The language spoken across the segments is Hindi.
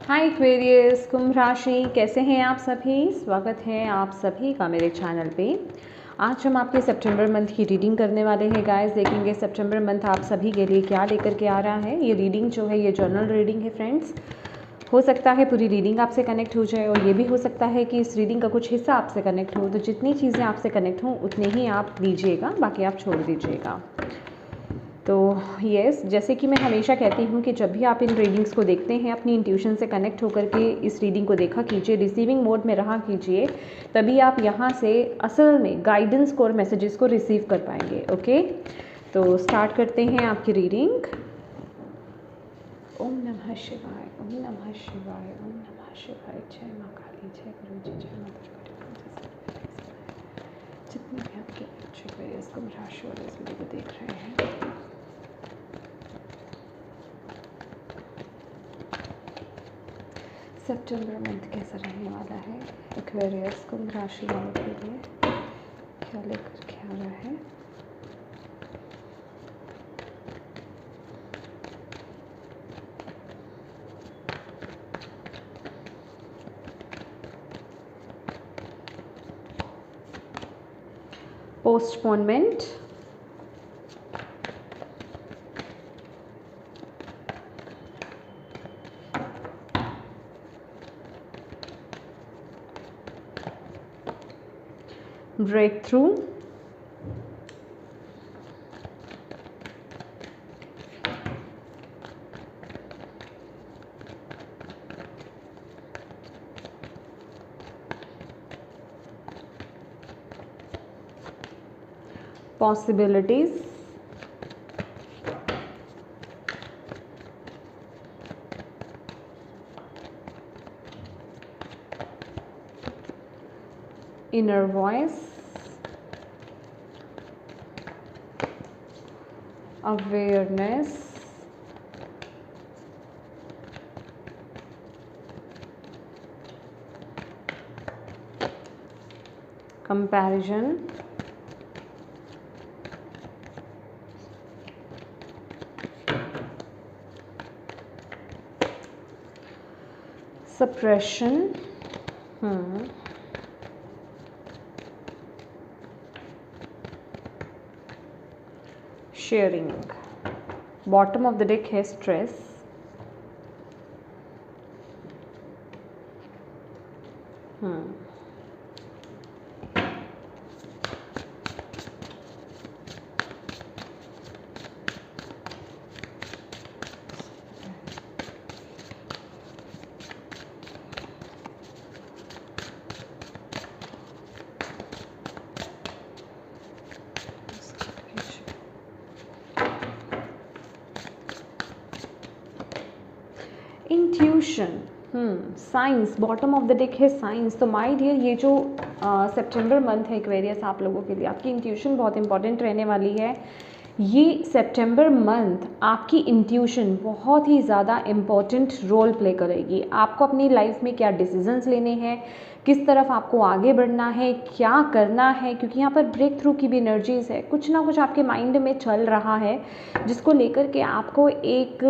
हाय एक्वेरियस, कुंभ राशि, कैसे हैं आप सभी। स्वागत है आप सभी का मेरे चैनल पे। आज हम आपके सितंबर मंथ की रीडिंग करने वाले हैं गाइस। देखेंगे सितंबर मंथ आप सभी के लिए क्या लेकर के आ रहा है। ये रीडिंग जो है ये जर्नल रीडिंग है फ्रेंड्स। हो सकता है पूरी रीडिंग आपसे कनेक्ट हो जाए और ये भी हो सकता है कि इस रीडिंग का कुछ हिस्सा आपसे कनेक्ट हो। तो जितनी चीज़ें आपसे कनेक्ट हों उतने ही आप लीजिएगा, बाकी आप छोड़ दीजिएगा। तो यस, जैसे कि मैं हमेशा कहती हूँ कि जब भी आप इन रीडिंग्स को देखते हैं अपनी इंट्यूशन से कनेक्ट होकर के इस रीडिंग को देखा कीजिए, रिसीविंग मोड में रहा कीजिए, तभी आप यहाँ से असल में गाइडेंस को और मैसेजेस को रिसीव कर पाएंगे। ओके, तो स्टार्ट करते हैं आपकी रीडिंग। ओम नमः शिवाय, ओम नमः शिवाय, ओम नमः शिवाय। जय माँ काली, जय गुरु जी, जय माता जितने भी आपके बच्चे को इसको राशि और इस वीडियो को देख रहे हैं, सितंबर मंथ कैसा रहने वाला है एक्वेरियस कुंभ राशि वालों के लिए, क्या लेकर के आ रहा है। Postponement, break through, possibilities, inner voice, awareness, comparison, suppression, sharing. Bottom of the deck है stress, intuition, science. Bottom of the deck है साइंस। तो माय डियर, ये जो सितंबर मंथ है एक्वेरियस आप लोगों के लिए, आपकी इंट्यूशन बहुत इंपॉर्टेंट रहने वाली है। ये सितंबर मंथ आपकी इंट्यूशन बहुत ही ज़्यादा इम्पॉर्टेंट रोल प्ले करेगी। आपको अपनी लाइफ में क्या डिसीजंस लेने हैं, किस तरफ आपको आगे बढ़ना है, क्या करना है, क्योंकि यहाँ पर ब्रेक थ्रू की भी एनर्जीज है। कुछ ना कुछ आपके माइंड में चल रहा है जिसको लेकर के आपको एक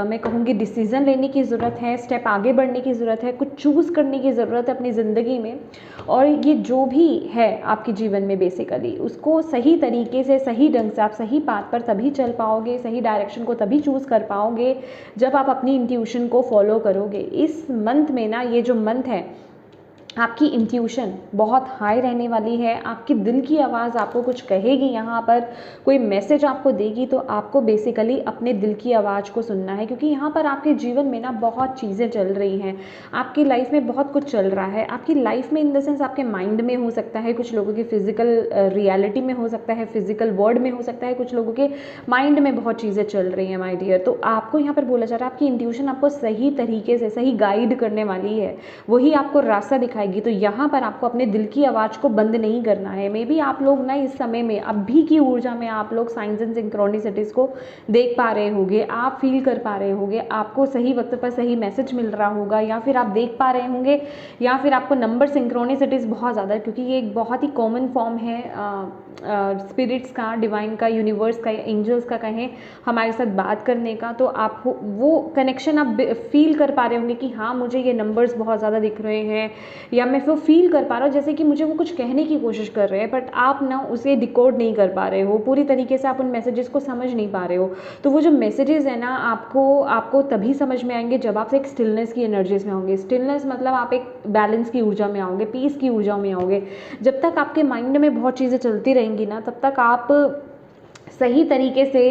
मैं कहूँगी डिसीज़न लेने की ज़रूरत है, स्टेप आगे बढ़ने की ज़रूरत है, कुछ चूज़ करने की ज़रूरत है अपनी ज़िंदगी में। और ये जो भी है आपके जीवन में बेसिकली उसको सही तरीके से, सही ढंग से आप सही पाथ पर तभी चल पाओगे, सही डायरेक्शन को तभी चूज़ कर पाओगे जब आप अपनी इंट्यूशन को फॉलो करोगे। इस मंथ में ना, ये जो मंथ है आपकी इंट्यूशन बहुत हाई रहने वाली है। आपकी दिल की आवाज़ आपको कुछ कहेगी, यहाँ पर कोई मैसेज आपको देगी, तो आपको बेसिकली अपने दिल की आवाज़ को सुनना है। क्योंकि यहाँ पर आपके जीवन में ना बहुत चीज़ें चल रही हैं, आपकी लाइफ में बहुत कुछ चल रहा है। आपकी लाइफ में इन द सेंस आपके माइंड में हो सकता है, कुछ लोगों की फिजिकल रियलिटी में हो सकता है, फिजिकल वर्ल्ड में हो सकता है, कुछ लोगों के माइंड में बहुत चीज़ें चल रही हैं माय डियर। तो आपको यहाँ पर बोला जा रहा है आपकी इंट्यूशन आपको सही तरीके से सही गाइड करने वाली है, वही आपको रास्ता दिखाएगी दिखाएगी। तो यहाँ पर आपको अपने दिल की आवाज़ को बंद नहीं करना है। मे बी आप लोग ना इस समय में, अभी की ऊर्जा में आप लोग साइंस एंड सिंक्रोनिसिटीज़ को देख पा रहे होंगे, आप फील कर पा रहे होंगे, आपको सही वक्त पर सही मैसेज मिल रहा होगा, या फिर आप देख पा रहे होंगे, या फिर आपको नंबर सिंक्रोनिसिटीज़ बहुत ज़्यादा, क्योंकि ये एक बहुत ही कॉमन फॉर्म है स्पिरिट्स का, डिवाइन का, यूनिवर्स का, एंजल्स का कहें, हमारे साथ बात करने का। तो आप वो कनेक्शन आप फील कर पा रहे होंगे कि हाँ मुझे ये नंबर्स बहुत ज़्यादा दिख रहे हैं, या मैं वो फील कर पा रहा हूँ जैसे कि मुझे वो कुछ कहने की कोशिश कर रहे हैं, बट आप ना उसे डिकोड नहीं कर पा रहे हो पूरी तरीके से, आप उन मैसेजेस को समझ नहीं पा रहे हो। तो वो जो मैसेजेस है ना, आपको तभी समझ में आएंगे जब आप एक स्टिलनेस की एनर्जीज में होंगे। स्टिलनेस मतलब आप एक बैलेंस की ऊर्जा में आओगे, पीस की ऊर्जा में आओगे। जब तक आपके माइंड में बहुत चीज़ें चलती रहेंगी ना, तब तक आप सही तरीके से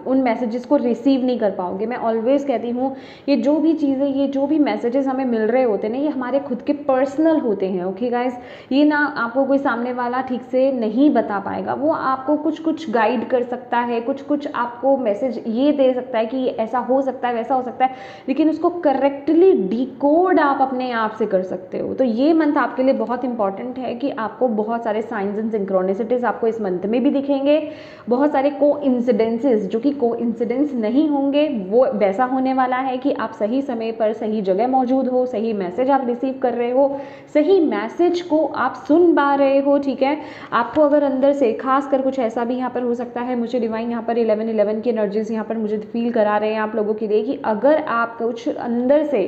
उन मैसेजेस को रिसीव नहीं कर पाओगे। मैं ऑलवेज़ कहती हूँ, ये जो भी चीज़ें, ये जो भी मैसेजेस हमें मिल रहे होते हैं ना, ये हमारे खुद के पर्सनल होते हैं। ओके गाइस, ये ना आपको कोई सामने वाला ठीक से नहीं बता पाएगा। वो आपको कुछ कुछ गाइड कर सकता है, कुछ कुछ आपको मैसेज ये दे सकता है कि ऐसा हो सकता है, वैसा हो सकता है, लेकिन उसको करेक्टली डिकोड आप अपने आप से कर सकते हो। तो ये मंथ आपके लिए बहुत इंपॉर्टेंट है कि आपको बहुत सारे साइंस एंड सिंक्रोनिसिटीज आपको इस मंथ में भी दिखेंगे। बहुत सारे कोइंसिडेंसेस जो कि कोइंसिडेंस नहीं होंगे, वो वैसा होने वाला है कि आप सही समय पर सही जगह मौजूद हो, सही मैसेज आप रिसीव कर रहे हो, सही मैसेज को आप सुन पा रहे हो। ठीक है, आपको अगर अंदर से खास कर कुछ ऐसा भी यहाँ पर हो सकता है, मुझे डिवाइन यहाँ पर 11-11 की एनर्जीज यहाँ पर मुझे फील करा रहे हैं आप लोगों के लिए कि अगर आप कुछ अंदर से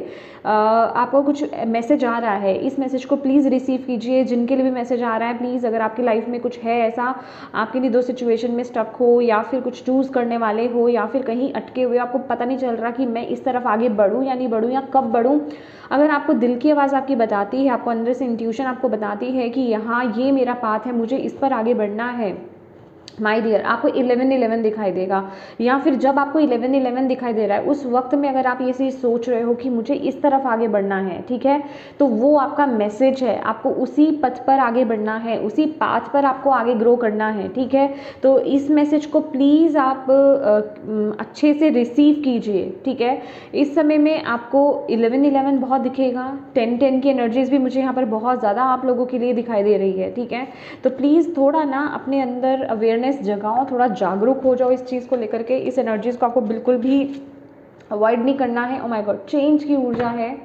आपको कुछ मैसेज आ रहा है, इस मैसेज को प्लीज़ रिसीव कीजिए। जिनके लिए भी मैसेज आ रहा है, प्लीज़ अगर आपकी लाइफ में कुछ है ऐसा, आपके लिए 2 सिचुएशन में स्टक हो, या फिर कुछ चूज़ करने वाले हो, या फिर कहीं अटके हुए, आपको पता नहीं चल रहा कि मैं इस तरफ आगे बढ़ूँ या नहीं बढ़ूँ, या कब बढ़ूँ, अगर आपको दिल की आवाज़ आपकी बताती है, आपको अंदर से इंट्यूशन आपको बताती है कि यहाँ ये मेरा पाथ है, मुझे इस पर आगे बढ़ना है, माय डियर, आपको 11-11 दिखाई देगा। या फिर जब आपको 11-11 दिखाई दे रहा है, उस वक्त में अगर आप ये चीज़ सोच रहे हो कि मुझे इस तरफ आगे बढ़ना है, ठीक है, तो वो आपका मैसेज है, आपको उसी पथ पर आगे बढ़ना है, उसी पाथ पर आपको आगे ग्रो करना है। ठीक है, तो इस मैसेज को प्लीज़ आप अच्छे से रिसीव कीजिए। ठीक है, इस समय में आपको 11-11 बहुत दिखेगा, 10-10 की एनर्जीज भी मुझे यहाँ पर बहुत ज़्यादा आप लोगों के लिए दिखाई दे रही है। ठीक है, तो प्लीज़ थोड़ा ना अपने अंदर अवेयरनेस जगाओ, थोड़ा जागरूक हो जाओ इस चीज़ को लेकर के। इस एनर्जीज को आपको बिल्कुल भी अवॉइड नहीं करना है। ओ माय गॉड, चेंज की ऊर्जा है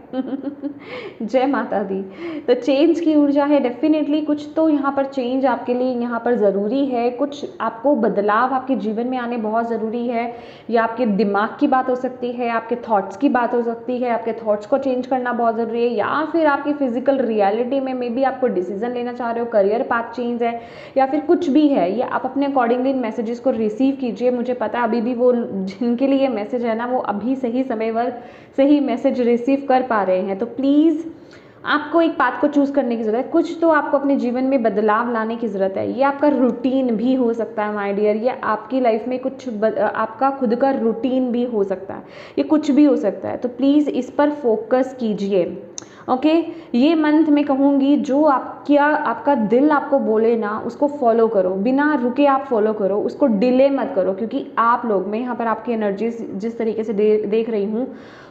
जय माता दी। तो चेंज की ऊर्जा है, डेफिनेटली कुछ तो यहाँ पर चेंज आपके लिए यहाँ पर ज़रूरी है, कुछ आपको बदलाव आपके जीवन में आने बहुत ज़रूरी है। या आपके दिमाग की बात हो सकती है, आपके थॉट्स की बात हो सकती है, आपके थॉट्स को चेंज करना बहुत ज़रूरी है, या फिर आपकी फिजिकल रियलिटी में मे बी आपको डिसीजन लेना चाह रहे हो, करियर पाथ चेंज है, या फिर कुछ भी है। ये आप अपने अकॉर्डिंगली इन मैसेजेस को रिसीव कीजिए। मुझे पता है अभी भी वो जिनके लिए मैसेज है ना, वो अभी सही समय पर सही मैसेज रिसीव कर पा रहे हैं। तो प्लीज़ आपको एक पाथ को चूज़ करने की ज़रूरत है, कुछ तो आपको अपने जीवन में बदलाव लाने की ज़रूरत है। ये आपका रूटीन भी हो सकता है माय डियर, ये आपकी लाइफ में कुछ आपका खुद का रूटीन भी हो सकता है, ये कुछ भी हो सकता है। तो प्लीज़ इस पर फोकस कीजिए। ओके, ये मंथ मैं कहूँगी जो आपका दिल आपको बोले ना, उसको फॉलो करो, बिना रुके आप फॉलो करो, उसको डिले मत करो। क्योंकि आप लोग, मैं यहाँ पर आपकी एनर्जीज जिस तरीके से देख रही हूँ,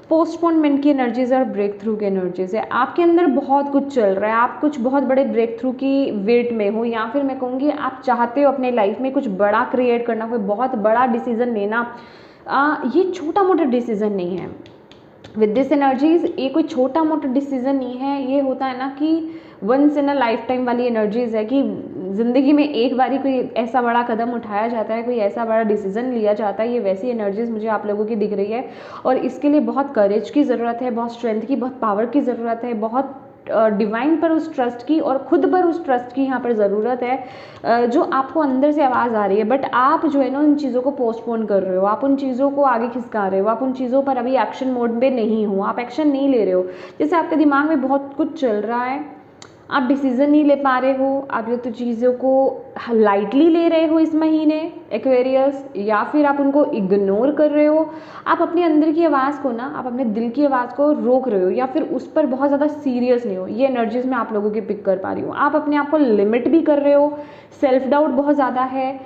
पोस्टपोनमेंट की एनर्जीज और ब्रेक थ्रू की एनर्जीज है। आपके अंदर बहुत कुछ चल रहा है, आप कुछ बहुत बड़े ब्रेक थ्रू की वेट में हो, या फिर मैं कहूँगी आप चाहते हो अपने लाइफ में कुछ बड़ा क्रिएट करना, कोई बहुत बड़ा डिसीजन लेना। ये छोटा मोटा डिसीजन नहीं है विद दिस एनर्जीज, ये कोई छोटा मोटा डिसीजन नहीं है। ये होता है ना कि once in a lifetime वाली एनर्जीज है कि ज़िंदगी में एक बारी कोई ऐसा बड़ा कदम उठाया जाता है, कोई ऐसा बड़ा डिसीजन लिया जाता है। ये वैसी एनर्जीज मुझे आप लोगों की दिख रही है, और इसके लिए बहुत करेज की ज़रूरत है, बहुत स्ट्रेंथ की, बहुत पावर की ज़रूरत है, बहुत डिवाइन पर उस ट्रस्ट की और खुद पर उस ट्रस्ट की यहाँ पर ज़रूरत है, जो आपको अंदर से आवाज़ आ रही है। बट आप जो है ना, उन चीज़ों को पोस्टपोन कर रहे हो, आप उन चीज़ों को आगे खिसका रहे हो, आप उन चीज़ों पर अभी एक्शन मोड पे नहीं हो, आप एक्शन नहीं ले रहे हो। जैसे आपके दिमाग में बहुत कुछ चल रहा है, आप डिसीज़न नहीं ले पा रहे हो, आप ये तो चीज़ों को लाइटली ले रहे हो इस महीने एक्वेरियस, या फिर आप उनको इग्नोर कर रहे हो। आप अपने अंदर की आवाज़ को ना, आप अपने दिल की आवाज़ को रोक रहे हो, या फिर उस पर बहुत ज़्यादा सीरियस नहीं हो। ये एनर्जीज मैं आप लोगों की पिक कर पा रही हूँ। आप अपने आप को लिमिट भी कर रहे हो, सेल्फ डाउट बहुत ज़्यादा है,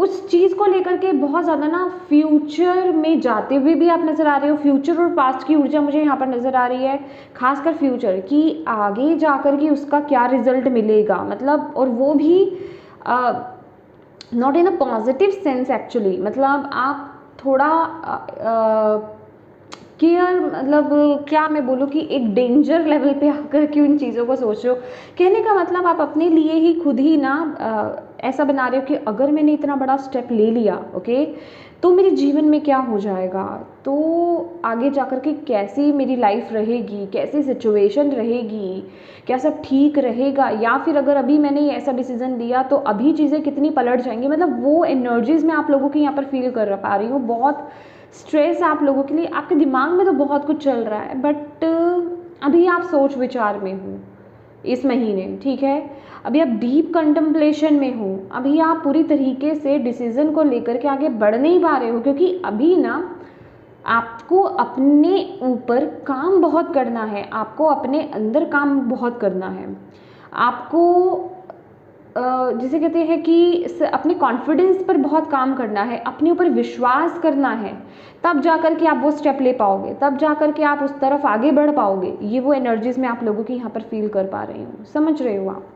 उस चीज़ को लेकर के बहुत ज़्यादा ना फ्यूचर में जाते हुए भी आप नज़र आ रहे हो। फ्यूचर और पास्ट की ऊर्जा मुझे यहाँ पर नज़र आ रही है, खासकर फ्यूचर कि आगे जाकर के उसका क्या रिजल्ट मिलेगा, मतलब, और वो भी not in a positive sense actually, मतलब आप थोड़ा केयर, मतलब क्या मैं बोलूँ कि एक डेंजर लेवल पे आकर के उन चीज़ों को सोच रहे हो। कहने का मतलब आप अपने लिए ही खुद ही ना ऐसा बना रहे हो कि अगर मैंने इतना बड़ा स्टेप ले लिया, ओके, तो मेरे जीवन में क्या हो जाएगा, तो आगे जाकर के कैसी मेरी लाइफ रहेगी, कैसी सिचुएशन रहेगी, क्या सब ठीक रहेगा, या फिर अगर अभी मैंने ये ऐसा डिसीजन लिया तो अभी चीज़ें कितनी पलट जाएंगी। मतलब वो एनर्जीज मैं आप लोगों की यहाँ पर फील कर पा रही हूँ। बहुत स्ट्रेस आप लोगों के लिए, आपके दिमाग में तो बहुत कुछ चल रहा है, बट अभी आप सोच विचार में हो इस महीने, ठीक है, अभी आप डीप कंटेम्पलेशन में हो, अभी आप पूरी तरीके से डिसीजन को लेकर के आगे बढ़ नहीं पा रहे हो, क्योंकि अभी ना आपको अपने ऊपर काम बहुत करना है, आपको अपने अंदर काम बहुत करना है, आपको जिसे कहते हैं कि अपने कॉन्फिडेंस पर बहुत काम करना है, अपने ऊपर विश्वास करना है, तब जाकर के आप वो स्टेप ले पाओगे, तब जाकर के आप उस तरफ आगे बढ़ पाओगे। ये वो एनर्जीज मैं आप लोगों की यहाँ पर फील कर पा रही हूँ, समझ रहे हो आप?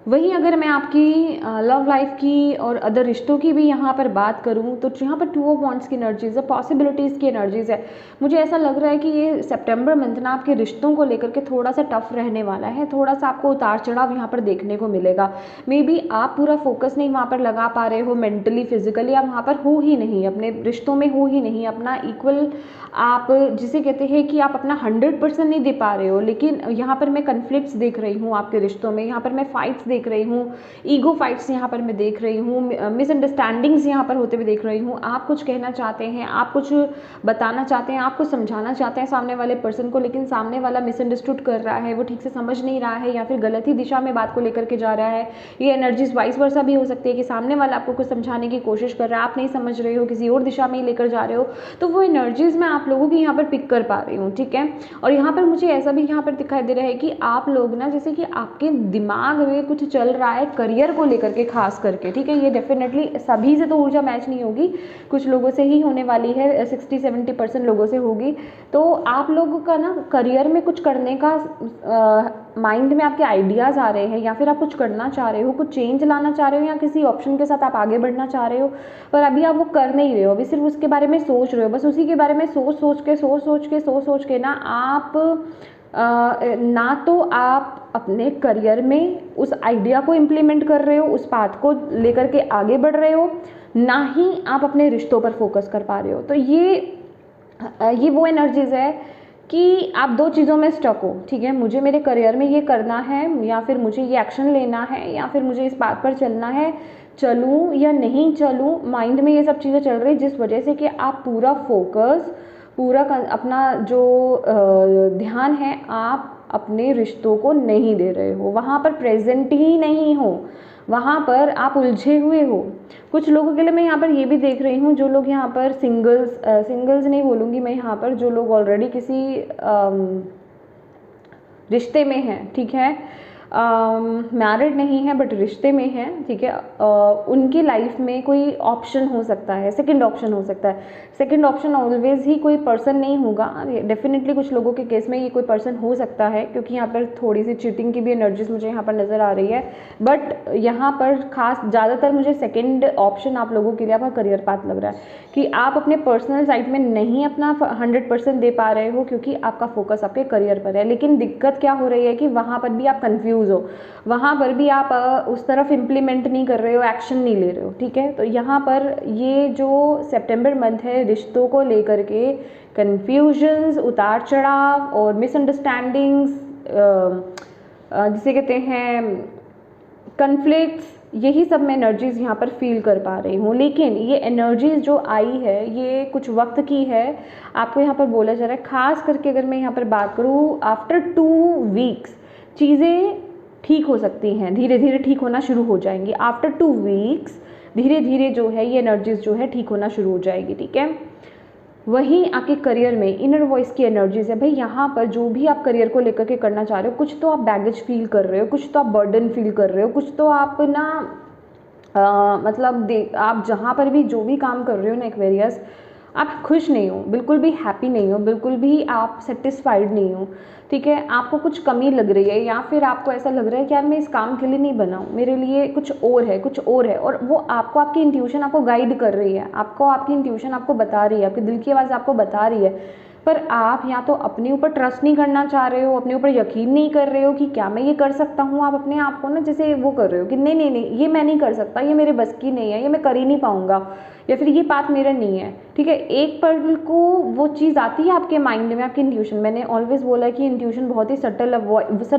वहीं अगर मैं आपकी लव लाइफ की और अदर रिश्तों की भी यहाँ पर बात करूँ तो यहाँ पर 2 ऑफ वांड्स की एनर्जीज़ है, पॉसिबिलिटीज़ की एनर्जीज़ है। मुझे ऐसा लग रहा है कि ये सितंबर मंथ ना आपके रिश्तों को लेकर के थोड़ा सा टफ रहने वाला है, थोड़ा सा आपको उतार चढ़ाव यहाँ पर देखने को मिलेगा। मे बी आप पूरा फोकस नहीं वहाँ पर लगा पा रहे हो, मेंटली फिजिकली आप वहाँ पर हो ही नहीं, अपने रिश्तों में हो ही नहीं, अपना इक्वल आप जिसे कहते हैं कि आप अपना 100% नहीं दे पा रहे हो। लेकिन यहाँ पर मैं कन्फ्लिक्ट्स देख रही हूँ आपके रिश्तों में, यहाँ पर मैं फाइट्स देख रही हूँ, ईगो फाइट्स यहाँ पर मैं देख रही हूँ, मिसअंडरस्टैंडिंग्स यहाँ पर होते हुए देख रही हूँ। आप कुछ कहना चाहते हैं, आप कुछ बताना चाहते हैं, आप कुछ समझाना चाहते हैं सामने वाले पर्सन को, लेकिन सामने वाला मिसअंडरस्टूड कर रहा है, वो ठीक से समझ नहीं रहा है, या फिर गलत ही दिशा में बात को लेकर के जा रहा है। ये एनर्जीज वाइस वर्सा भी हो सकती है कि सामने वाला आपको कुछ समझाने की कोशिश कर रहा है, आप नहीं समझ रहे हो, किसी और दिशा में ही लेकर जा रहे हो। तो वो एनर्जीज मैं आप लोगों की यहाँ पर पिक कर पा रही हूँ, ठीक है। और यहाँ पर मुझे ऐसा भी यहाँ पर दिखाई दे रहा है कि आप लोग ना, जैसे कि आपके दिमाग में कुछ चल रहा है करियर को लेकर के खास करके, ठीक है। ये डेफिनेटली सभी से तो ऊर्जा मैच नहीं होगी, कुछ लोगों से ही होने वाली है, 60-70% लोगों से होगी। तो आप लोगों का ना करियर में कुछ करने का माइंड में आपके आइडियाज़ आ रहे हैं, या फिर आप कुछ करना चाह रहे हो, कुछ चेंज लाना चाह रहे हो, या किसी ऑप्शन के साथ आप आगे बढ़ना चाह रहे हो, पर अभी आप वो कर नहीं रहे हो, अभी सिर्फ उसके बारे में सोच रहे हो। बस उसी के बारे में सोच के ना आप ना तो आप अपने करियर में उस आइडिया को इम्प्लीमेंट कर रहे हो, उस पाथ को लेकर के आगे बढ़ रहे हो, ना ही आप अपने रिश्तों पर फोकस कर पा रहे हो। तो ये वो एनर्जीज है कि आप दो चीज़ों में स्टक हो, ठीक है। मुझे मेरे करियर में ये करना है, या फिर मुझे ये एक्शन लेना है, या फिर मुझे इस बात पर चलना है, चलूँ या नहीं चलूँ, माइंड में ये सब चीज़ें चल रही, जिस वजह से कि आप पूरा फोकस, पूरा अपना जो ध्यान है आप अपने रिश्तों को नहीं दे रहे हो, वहाँ पर प्रेजेंट ही नहीं हो, वहाँ पर आप उलझे हुए हो। कुछ लोगों के लिए मैं यहाँ पर ये भी देख रही हूँ, जो लोग यहाँ पर सिंगल्स नहीं बोलूँगी मैं यहाँ पर, जो लोग ऑलरेडी किसी रिश्ते में हैं, ठीक है, मैरिड नहीं है बट रिश्ते में है, ठीक है, उनकी लाइफ में कोई ऑप्शन हो सकता है, सेकंड ऑप्शन हो सकता है। सेकंड ऑप्शन ऑलवेज ही कोई पर्सन नहीं होगा, डेफिनेटली कुछ लोगों के केस में ये कोई पर्सन हो सकता है, क्योंकि यहाँ पर थोड़ी सी चीटिंग की भी एनर्जीज मुझे यहाँ पर नज़र आ रही है। बट यहाँ पर खास ज़्यादातर मुझे सेकेंड ऑप्शन आप लोगों के लिए आपका करियर पाथ लग रहा है, कि आप अपने पर्सनल साइड में नहीं अपना 100% दे पा रहे हो, क्योंकि आपका फोकस आपके करियर पर है। लेकिन दिक्कत क्या हो रही है कि वहाँ पर भी आप कंफ्यूज हो, वहाँ पर भी आप उस तरफ इम्प्लीमेंट नहीं कर रहे हो, एक्शन नहीं ले रहे हो, ठीक है। तो यहाँ पर ये जो सितंबर मंथ है, रिश्तों को लेकर के कन्फ्यूजन्स, उतार चढ़ाव और मिसअंडरस्टैंडिंग्स, जिसे कहते हैं कन्फ्लिक्ट्स, यही सब मैं एनर्जीज़ यहाँ पर फील कर पा रही हूँ। लेकिन ये एनर्जीज़ जो आई है ये कुछ वक्त की है, आपको यहाँ पर बोला जा रहा है। ख़ास करके अगर मैं यहाँ पर बात करूँ, आफ्टर 2 वीक्स चीज़ें ठीक हो सकती हैं, धीरे धीरे ठीक होना शुरू हो जाएंगी। आफ्टर 2 वीक्स धीरे धीरे जो है ये एनर्जीज़ जो है ठीक होना शुरू हो जाएगी, ठीक है। वहीं आपके करियर में इनर वॉइस की एनर्जीज है भाई, यहाँ पर जो भी आप करियर को लेकर के करना चाह रहे हो, कुछ तो आप बैगेज फील कर रहे हो, कुछ तो आप बर्डन फील कर रहे हो, कुछ तो आप ना मतलब आप जहाँ पर भी जो भी काम कर रहे हो ना एक्वेरियस, आप खुश नहीं हो, बिल्कुल भी हैप्पी नहीं हो, बिल्कुल भी आप सेटिस्फाइड नहीं हो, ठीक है। आपको कुछ कमी लग रही है, या फिर आपको ऐसा लग रहा है कि यार मैं इस काम के लिए नहीं बना हूँ, मेरे लिए कुछ और है, कुछ और है, और वो आपको आपकी इंट्यूशन आपको गाइड कर रही है, आपको आपकी इंट्यूशन आपको बता रही है, आपके दिल की आवाज़ आपको बता रही है, पर आप या तो अपने ऊपर ट्रस्ट नहीं करना चाह रहे हो, अपने ऊपर यकीन नहीं कर रहे हो कि क्या मैं ये कर सकता हूँ। आप अपने आप को ना जैसे वो कर रहे हो कि नहीं नहीं नहीं, ये मैं नहीं कर सकता, ये मेरे बस की नहीं है, ये मैं कर ही नहीं पाऊंगा, या फिर ये पाथ मेरा नहीं है, ठीक है। एक पल को वो चीज़ आती है आपके माइंड में, आपकी इंट्यूशन, मैंने ऑलवेज बोला कि इंट्यूशन बहुत ही सटल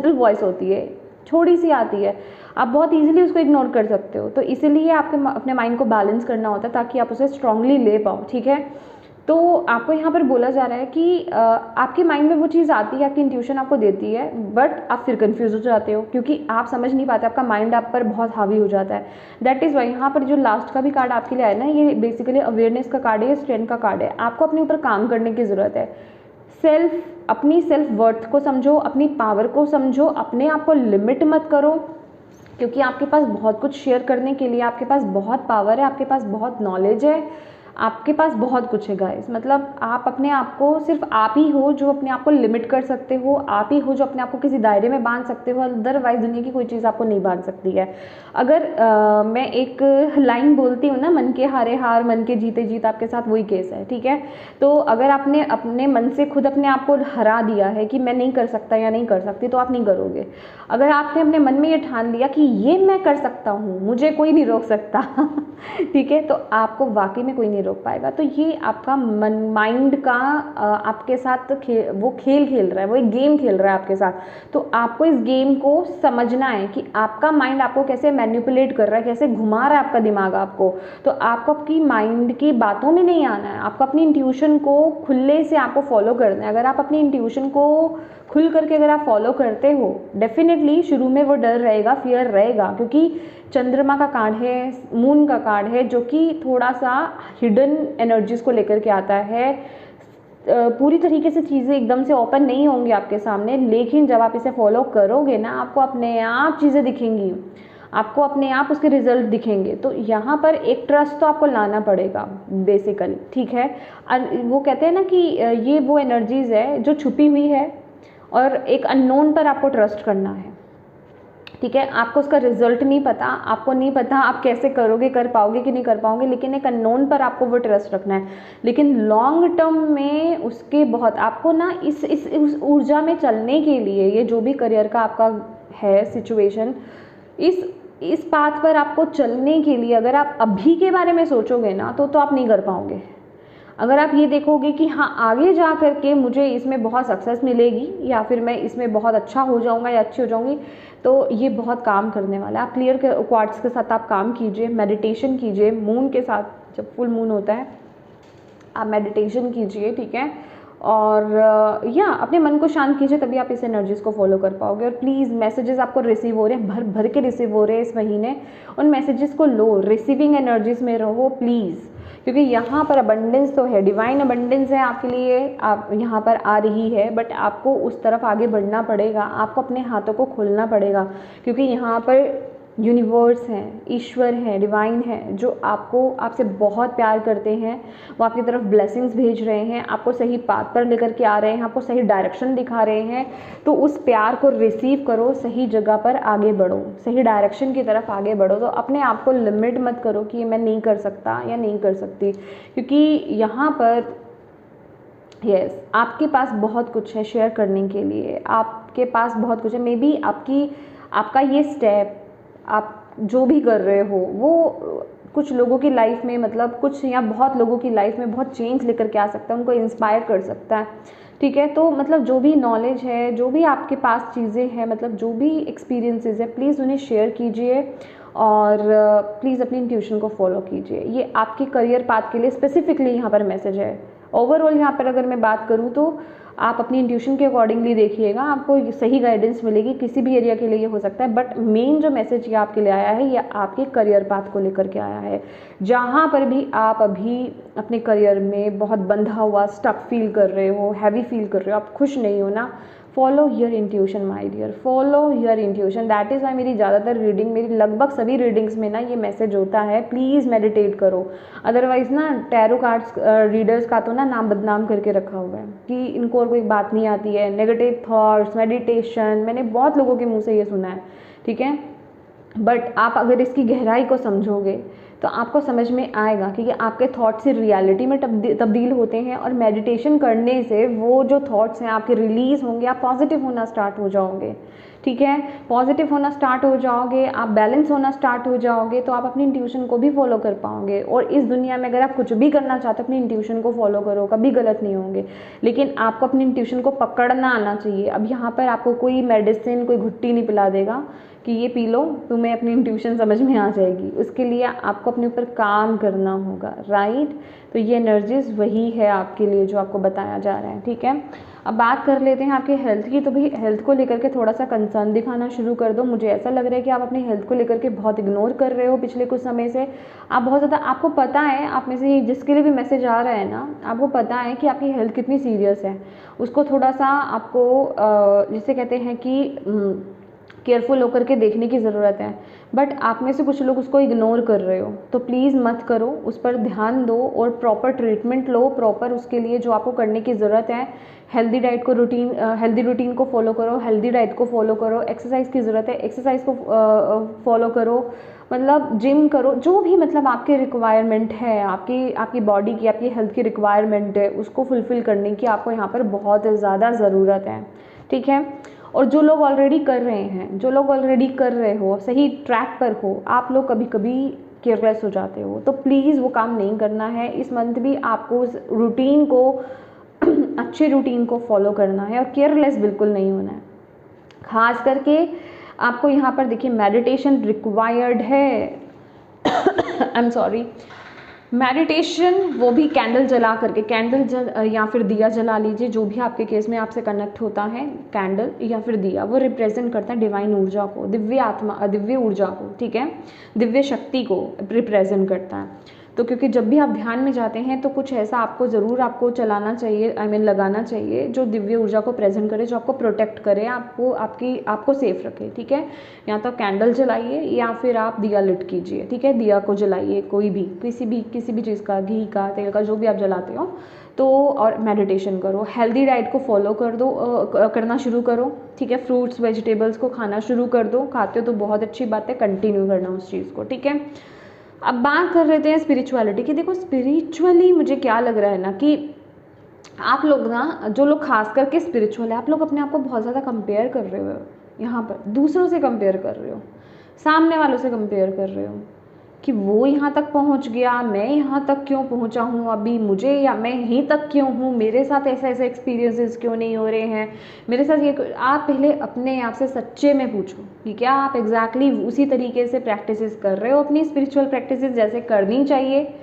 वॉइस होती है, छोटी सी आती है, आप बहुत इजीली उसको इग्नोर कर सकते हो। तो इसीलिए आपके अपने माइंड को बैलेंस करना होता है ताकि आप उसे स्ट्रांगली ले पाओ, ठीक है। तो आपको यहाँ पर बोला जा रहा है कि आपके माइंड में वो चीज़ आती है, आपकी इंट्यूशन आपको देती है, बट आप फिर कंफ्यूज हो जाते हो क्योंकि आप समझ नहीं पाते, आपका माइंड आप पर बहुत हावी हो जाता है। दैट इज़ वाई यहाँ पर जो लास्ट का भी कार्ड आपके लिए आया ना, ये बेसिकली अवेयरनेस का कार्ड है, स्ट्रेंथ का कार्ड है। आपको अपने ऊपर काम करने की ज़रूरत है। अपनी सेल्फ वर्थ को समझो, अपनी पावर को समझो, अपने आप को लिमिट मत करो, क्योंकि आपके पास बहुत कुछ शेयर करने के लिए, आपके पास बहुत पावर है, आपके पास बहुत नॉलेज है, आपके पास बहुत कुछ है गाइस। मतलब आप अपने आप को, सिर्फ आप ही हो जो अपने आप को लिमिट कर सकते हो, आप ही हो जो अपने आप को किसी दायरे में बांध सकते हो, अदरवाइज दुनिया की कोई चीज़ आपको नहीं बांध सकती है। अगर मैं एक लाइन बोलती हूँ ना, मन के हारे हार मन के जीते जीत, आपके साथ वही केस है, ठीक है। तो अगर आपने अपने मन से खुद अपने आप को हरा दिया है कि मैं नहीं कर सकता या नहीं कर सकती, तो आप नहीं करोगे। अगर आपने अपने मन में ये ठान लिया कि ये मैं कर सकता हूँ, मुझे कोई नहीं रोक सकता ठीक है, तो आपको वाकई में कोई नहीं रोक पाएगा। तो ये आपका माइंड का आपके साथ वो खेल खेल रहा है, वो एक गेम खेल रहा है आपके साथ। तो आपको इस गेम को समझना है कि आपका माइंड आपको कैसे मैनिपुलेट कर रहा है, कैसे घुमा रहा है आपका दिमाग आपको। तो आपको आपकी माइंड की बातों में नहीं आना है, आपको अपनी इंट्यूशन को खुले से आपको फॉलो करना है। अगर आप अपनी इंट्यूशन को खुल करके अगर आप फॉलो करते हो, डेफिनेटली शुरू में वो डर रहेगा, फियर रहेगा, क्योंकि चंद्रमा का कार्ड है, मून का कार्ड है, जो कि थोड़ा सा हिडन एनर्जीज को लेकर के आता है। पूरी तरीके से चीज़ें एकदम से ओपन नहीं होंगी आपके सामने, लेकिन जब आप इसे फॉलो करोगे ना, आपको अपने आप चीज़ें दिखेंगी, आपको अपने आप उसके रिजल्ट दिखेंगे। तो यहाँ पर एक ट्रस्ट तो आपको लाना पड़ेगा बेसिकली, ठीक है। वो कहते हैं ना कि ये वो एनर्जीज है जो छुपी हुई है, और एक अननोन पर आपको ट्रस्ट करना है, ठीक है। आपको उसका रिजल्ट नहीं पता, आपको नहीं पता आप कैसे करोगे, कर पाओगे कि नहीं कर पाओगे, लेकिन एक अननोन पर आपको वो ट्रस्ट रखना है। लेकिन लॉन्ग टर्म में उसके बहुत आपको ना इस ऊर्जा में चलने के लिए, ये जो भी करियर का आपका है सिचुएशन, इस पाथ पर आपको चलने के लिए अगर आप अभी के बारे में सोचोगे ना, तो आप नहीं कर पाओगे। अगर आप ये देखोगे कि हाँ आगे जा कर के मुझे इसमें बहुत सक्सेस मिलेगी, या फिर मैं इसमें बहुत अच्छा हो जाऊंगा या अच्छी हो जाऊंगी, तो ये बहुत काम करने वाला है। आप क्लियर क्वार्ट्स के साथ आप काम कीजिए, मेडिटेशन कीजिए, मून के साथ, जब फुल मून होता है आप मेडिटेशन कीजिए, ठीक है। और या अपने मन को शांत कीजिए, तभी आप इस एनर्जीज़ को फॉलो कर पाओगे। और प्लीज़ मैसेजेस आपको रिसीव हो रहे हैं, भर भर के रिसीव हो रहे हैं इस महीने, उन मैसेजेस को लो, रिसीविंग एनर्जीज में रहो प्लीज़, क्योंकि यहाँ पर अबंडेंस तो है, डिवाइन अबंडेंस है आपके लिए, आप यहाँ पर आ रही है, बट आपको उस तरफ आगे बढ़ना पड़ेगा, आपको अपने हाथों को खोलना पड़ेगा, क्योंकि यहाँ पर यूनिवर्स हैं, ईश्वर हैं, डिवाइन हैं, जो आपसे बहुत प्यार करते हैं। वो आपकी तरफ ब्लेसिंग्स भेज रहे हैं, आपको सही पाथ पर लेकर के आ रहे हैं, आपको सही डायरेक्शन दिखा रहे हैं। तो उस प्यार को रिसीव करो, सही जगह पर आगे बढ़ो, सही डायरेक्शन की तरफ आगे बढ़ो। तो अपने आप को लिमिट मत करो कि मैं नहीं कर सकता या नहीं कर सकती, क्योंकि यहाँ पर यस आपके पास बहुत कुछ है शेयर करने के लिए, आपके पास बहुत कुछ है। मे बी आपका ये स्टेप, आप जो भी कर रहे हो वो कुछ लोगों की लाइफ में, मतलब कुछ या बहुत लोगों की लाइफ में बहुत चेंज लेकर के आ सकता है, उनको इंस्पायर कर सकता है, ठीक है। तो मतलब जो भी नॉलेज है, जो भी आपके पास चीज़ें हैं, मतलब जो भी एक्सपीरियंसेस है, प्लीज़ उन्हें शेयर कीजिए, और प्लीज़ अपनी इंट्यूशन को फॉलो कीजिए। ये आपके करियर पाथ के लिए स्पेसिफिकली यहाँ पर मैसेज है। ओवरऑल यहाँ पर अगर मैं बात करूँ तो आप अपनी इंट्यूशन के अकॉर्डिंगली देखिएगा, आपको सही गाइडेंस मिलेगी, किसी भी एरिया के लिए ये हो सकता है, बट मेन जो मैसेज ये आपके लिए आया है, ये आपके करियर पाथ को लेकर के आया है। जहाँ पर भी आप अभी अपने करियर में बहुत बंधा हुआ स्टक फील कर रहे हो, हैवी फील कर रहे हो, आप खुश नहीं हो ना, follow your intuition my dear, follow your intuition. That is why मेरी ज़्यादातर रीडिंग, मेरी लगभग सभी रीडिंग्स में ना ये मैसेज होता है, प्लीज़ मेडिटेट करो। अदरवाइज़ ना टैरो कार्ड्स रीडर्स का तो ना नाम बदनाम करके रखा हुआ है कि इनको और कोई बात नहीं आती है, नेगेटिव थॉट्स, मेडिटेशन, मैंने बहुत लोगों के मुँह से ये सुना है, ठीक है। बट आप अगर इसकी गहराई को समझोगे तो आपको समझ में आएगा कि आपके थॉट्स से रियलिटी में तब्दील होते हैं, और मेडिटेशन करने से वो जो थॉट्स हैं आपके रिलीज़ होंगे, आप पॉजिटिव होना स्टार्ट हो जाओगे, ठीक है। पॉजिटिव होना स्टार्ट हो जाओगे, आप बैलेंस होना स्टार्ट हो जाओगे, तो आप अपनी इंट्यूशन को भी फॉलो कर पाओगे। और इस दुनिया में अगर आप कुछ भी करना चाहते हो, अपनी इंट्यूशन को फॉलो करो, कभी गलत नहीं होंगे, लेकिन आपको अपनी इंट्यूशन को पकड़ना आना चाहिए। अब यहाँ पर आपको कोई मेडिसिन, कोई घुट्टी नहीं पिला देगा कि ये पी लो, तुम्हें अपनी इंट्यूशन समझ में आ जाएगी। उसके लिए आपको अपने ऊपर काम करना होगा, राइट। तो ये एनर्जीज वही है आपके लिए जो आपको बताया जा रहा है, ठीक है। अब बात कर लेते हैं आपके हेल्थ की। तो भाई हेल्थ को लेकर के थोड़ा सा कंसर्न दिखाना शुरू कर दो। मुझे ऐसा लग रहा है कि आप अपनी हेल्थ को लेकर के बहुत इग्नोर कर रहे हो पिछले कुछ समय से। आप बहुत ज़्यादा, आपको पता है, आप में से जिसके लिए भी मैसेज आ रहा है ना, आपको पता है कि आपकी हेल्थ कितनी सीरियस है। उसको थोड़ा सा आपको जिसे कहते हैं कि केयरफुल होकर के देखने की ज़रूरत है। बट आप में से कुछ लोग उसको इग्नोर कर रहे हो, तो प्लीज़ मत करो, उस पर ध्यान दो और प्रॉपर ट्रीटमेंट लो। प्रॉपर उसके लिए जो आपको करने की ज़रूरत है, हेल्दी डाइट को हेल्दी रूटीन को फॉलो करो, हेल्दी डाइट को फॉलो करो, एक्सरसाइज की ज़रूरत है, एक्सरसाइज को फॉलो करो, मतलब जिम करो, जो भी मतलब आपके रिक्वायरमेंट है, आपकी बॉडी की, आपकी हेल्थ की रिक्वायरमेंट है, उसको फुलफ़िल करने की आपको यहाँ पर बहुत ज़्यादा ज़रूरत है, ठीक है। और जो लोग ऑलरेडी कर रहे हैं, जो लोग ऑलरेडी कर रहे हो, सही ट्रैक पर हो, आप लोग कभी कभी केयरलेस हो जाते हो, तो प्लीज़ वो काम नहीं करना है। इस मंथ भी आपको उस रूटीन को अच्छे रूटीन को फॉलो करना है और केयरलेस बिल्कुल नहीं होना है। खास करके आपको यहाँ पर देखिए मेडिटेशन रिक्वायर्ड है। आई एम सॉरी, मेडिटेशन वो भी कैंडल जला करके, या फिर दिया जला लीजिए, जो भी आपके केस में आपसे कनेक्ट होता है। कैंडल या फिर दिया वो रिप्रेजेंट करता है डिवाइन ऊर्जा को, दिव्य आत्मा, दिव्य ऊर्जा को, ठीक है, दिव्य शक्ति को रिप्रेजेंट करता है। तो क्योंकि जब भी आप ध्यान में जाते हैं तो कुछ ऐसा आपको ज़रूर आपको चलाना चाहिए, लगाना चाहिए, जो दिव्य ऊर्जा को प्रेजेंट करे, जो आपको प्रोटेक्ट करे, आपको सेफ रखे, ठीक है। या तो कैंडल जलाइए या फिर आप दिया लिट कीजिए, ठीक है। दिया को जलाइए, कोई भी किसी भी चीज़ का, घी का, तेल का, जो भी आप जलाते हो, तो और मेडिटेशन करो, हेल्दी डाइट को फॉलो कर दो, करना शुरू करो, ठीक है। फ्रूट्स वेजिटेबल्स को खाना शुरू कर दो, खाते हो तो बहुत अच्छी बात है, कंटिन्यू करना उस चीज़ को, ठीक है। अब बात कर लेते हैं स्पिरिचुअलिटी की। देखो स्पिरिचुअली मुझे क्या लग रहा है ना कि आप लोग ना, जो लोग खास करके स्पिरिचुअल है, आप लोग अपने आप को बहुत ज़्यादा कंपेयर कर रहे हो, यहाँ पर दूसरों से कंपेयर कर रहे हो, सामने वालों से कंपेयर कर रहे हो कि वो यहाँ तक पहुँच गया, मैं यहाँ तक क्यों पहुँचा हूँ अभी, मुझे, या मैं यहीं तक क्यों हूँ, मेरे साथ ऐसे एक्सपीरियंसेस क्यों नहीं हो रहे हैं मेरे साथ ये। आप पहले अपने आप से सच्चे में पूछो कि क्या आप एग्जैक्टली उसी तरीके से प्रैक्टिसेस कर रहे हो, अपनी स्पिरिचुअल प्रैक्टिसेस जैसे करनी चाहिए।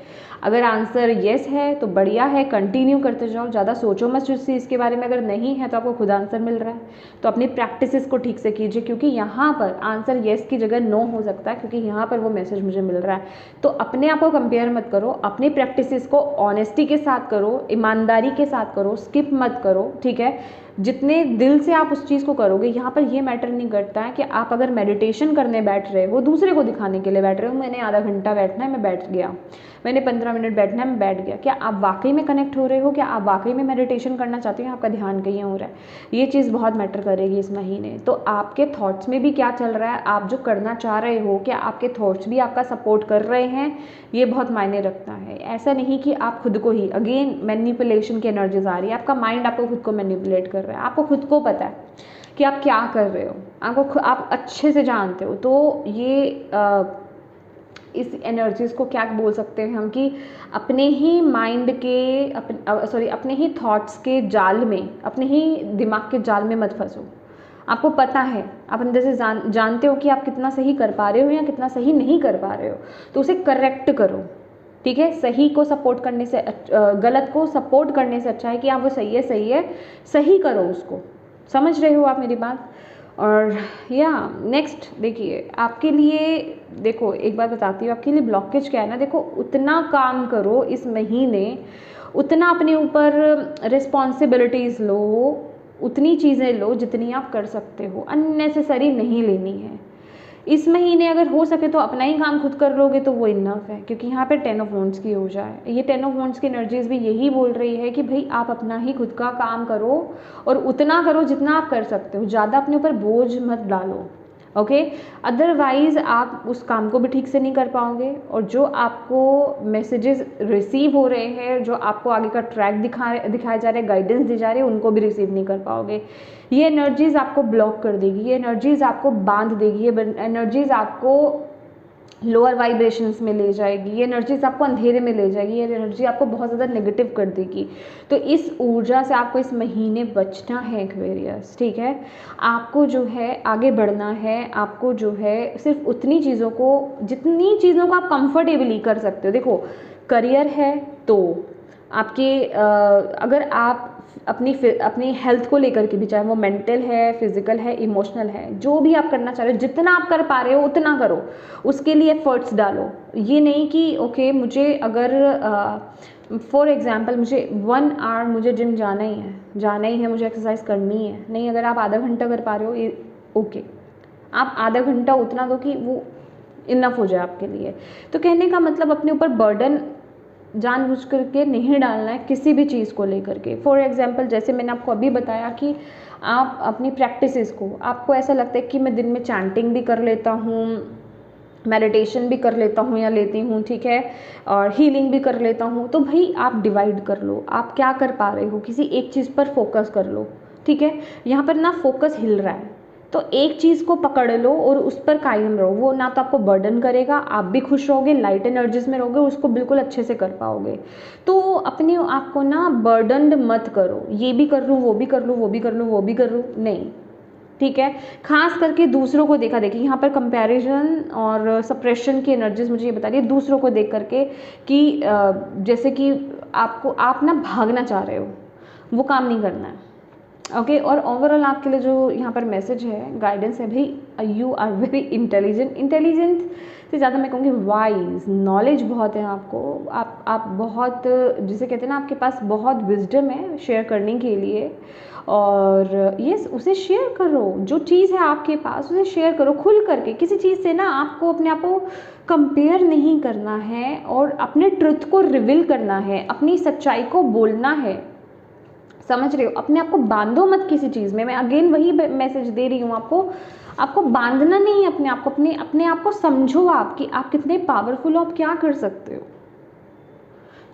अगर आंसर येस है तो बढ़िया है, कंटिन्यू करते जाओ, ज़्यादा सोचो मत उस चीज़ के बारे में। अगर नहीं है तो आपको खुद आंसर मिल रहा है, तो अपनी प्रैक्टिसेस को ठीक से कीजिए, क्योंकि यहाँ पर आंसर येस की जगह नो हो सकता है, क्योंकि यहाँ पर वो मैसेज मुझे मिल रहा है। तो अपने आप को कंपेयर मत करो, अपनी प्रैक्टिसेस को ऑनेस्टी के साथ करो, ईमानदारी के साथ करो, स्किप मत करो, ठीक है। जितने दिल से आप उस चीज़ को करोगे, यहाँ पर ये मैटर नहीं करता है कि आप अगर मेडिटेशन करने बैठ रहे हो, दूसरे को दिखाने के लिए बैठ रहे हो, मैंने आधा घंटा बैठना है मैं बैठ गया, मैंने 15 मिनट बैठना है मैं बैठ गया। क्या आप वाकई में कनेक्ट हो रहे हो, क्या आप वाकई में मेडिटेशन करना चाहते हो, आपका ध्यान कहीं हो रहा है? ये चीज़ बहुत मैटर करेगी इस महीने। तो आपके थॉट्स में भी क्या चल रहा है, आप जो करना चाह रहे हो, क्या आपके थॉट्स भी आपका सपोर्ट कर रहे हैं, ये बहुत मायने रखता है। ऐसा नहीं कि आप खुद को ही, अगेन मैनिपुलेशन की एनर्जीज आ रही है, आपका माइंड आपको खुद को मैनिपुलेट कर रहा है, आपको खुद को पता है कि आप क्या कर रहे हो, आप अच्छे से जानते हो। तो ये इस एनर्जीज़ को क्या बोल सकते हैं हम कि अपने ही माइंड के, अपने ही थॉट्स के जाल में, अपने ही दिमाग के जाल में मत फंसो। आपको पता है, आप अंदर से जानते हो कि आप कितना सही कर पा रहे हो या कितना सही नहीं कर पा रहे हो, तो उसे करेक्ट करो, ठीक है। सही को सपोर्ट करने से, गलत को सपोर्ट करने से अच्छा है कि आप वो सही है, सही करो उसको। समझ रहे हो आप मेरी बात? और या नेक्स्ट देखिए आपके लिए, देखो एक बात बताती हूँ आपके लिए ब्लॉकेज क्या है ना, देखो उतना काम करो इस महीने, उतना अपने ऊपर रिस्पॉन्सिबिलिटीज़ लो, उतनी चीज़ें लो जितनी आप कर सकते हो, अननेसेसरी नहीं लेनी है। इस महीने अगर हो सके तो अपना ही काम खुद कर लोगे तो वो इनफ है, क्योंकि यहाँ पे 10 ऑफ वॉन्ड्स की हो जाए, ये 10 ऑफ वॉन्ड्स की एनर्जीज भी यही बोल रही है कि भाई आप अपना ही खुद का काम करो और उतना करो जितना आप कर सकते हो, ज़्यादा अपने ऊपर बोझ मत डालो। ओके, अदरवाइज़ आप उस काम को भी ठीक से नहीं कर पाओगे, और जो आपको मैसेजेस रिसीव हो रहे हैं, जो आपको आगे का ट्रैक दिखाए जा रहे हैं, गाइडेंस दी जा रही है, उनको भी रिसीव नहीं कर पाओगे। ये एनर्जीज़ आपको ब्लॉक कर देगी, ये एनर्जीज़ आपको बांध देगी, ये एनर्जीज़ आपको लोअर वाइब्रेशंस में ले जाएगी, ये एनर्जीज आपको अंधेरे में ले जाएगी, ये एनर्जी आपको बहुत ज़्यादा नेगेटिव कर देगी। तो इस ऊर्जा से आपको इस महीने बचना है एक्वेरियस, ठीक है। आपको जो है आगे बढ़ना है, आपको जो है सिर्फ उतनी चीज़ों को, जितनी चीज़ों को आप कंफर्टेबली कर सकते हो। देखो करियर है तो आपके अगर आप अपनी हेल्थ को लेकर के भी, चाहे वो मेंटल है, फिजिकल है, इमोशनल है, जो भी आप करना चाह रहे हो, जितना आप कर पा रहे हो उतना करो, उसके लिए एफर्ट्स डालो। ये नहीं कि ओके मुझे अगर फॉर एग्जांपल मुझे 1 आवर मुझे जिम जाना ही है, मुझे एक्सरसाइज करनी है, नहीं, अगर आप आधा घंटा कर पा रहे हो ये ओके, आप आधा घंटा उतना दो कि वो इनफ हो जाए आपके लिए। तो कहने का मतलब अपने ऊपर बर्डन जानबूझ करके नहीं डालना है किसी भी चीज़ को लेकर के। फॉर एग्जांपल जैसे मैंने आपको अभी बताया कि आप अपनी प्रैक्टिसेस को, आपको ऐसा लगता है कि मैं दिन में चैंटिंग भी कर लेता हूँ, मेडिटेशन भी कर लेता हूँ या लेती हूँ, ठीक है, और हीलिंग भी कर लेता हूँ, तो भाई आप डिवाइड कर लो, आप क्या कर पा रहे हो, किसी एक चीज़ पर फोकस कर लो, ठीक है। यहाँ पर ना फोकस हिल रहा है तो एक चीज़ को पकड़ लो और उस पर कायम रहो, वो ना तो आपको बर्डन करेगा, आप भी खुश रहोगे, लाइट एनर्जीज में रहोगे, उसको बिल्कुल अच्छे से कर पाओगे। तो अपने आप को ना बर्डनड मत करो, ये भी कर लूँ, वो भी कर लूँ, वो भी कर लूँ, वो भी कर लूँ, नहीं, ठीक है। खास करके दूसरों को देखा देखी, यहाँ पर कंपैरिजन और सप्रेशन की एनर्जीज मुझे ये बता रही है, दूसरों को देख करके कि जैसे कि आप ना भागना चाह रहे हो, वो काम नहीं करना है। ओके और ओवरऑल आपके लिए जो यहाँ पर मैसेज है, गाइडेंस है, भाई यू आर वेरी इंटेलिजेंट से ज़्यादा मैं कहूँगी वाइज, नॉलेज बहुत है आपको, आप बहुत, जिसे कहते हैं ना, आपके पास बहुत विजडम है शेयर करने के लिए, और ये उसे शेयर करो, जो चीज़ है आपके पास उसे शेयर करो खुल करके। किसी चीज़ से ना आपको अपने आप को कंपेयर नहीं करना है, और अपने ट्रुथ को रिवील करना है, अपनी सच्चाई को बोलना है, समझ रहे हो। अपने आप को बांधो मत किसी चीज़ में, मैं अगेन वही मैसेज दे रही हूँ आपको बांधना नहीं है अपने आप को, अपने आप को समझो आप कि आप कितने पावरफुल हो, आप क्या कर सकते हो।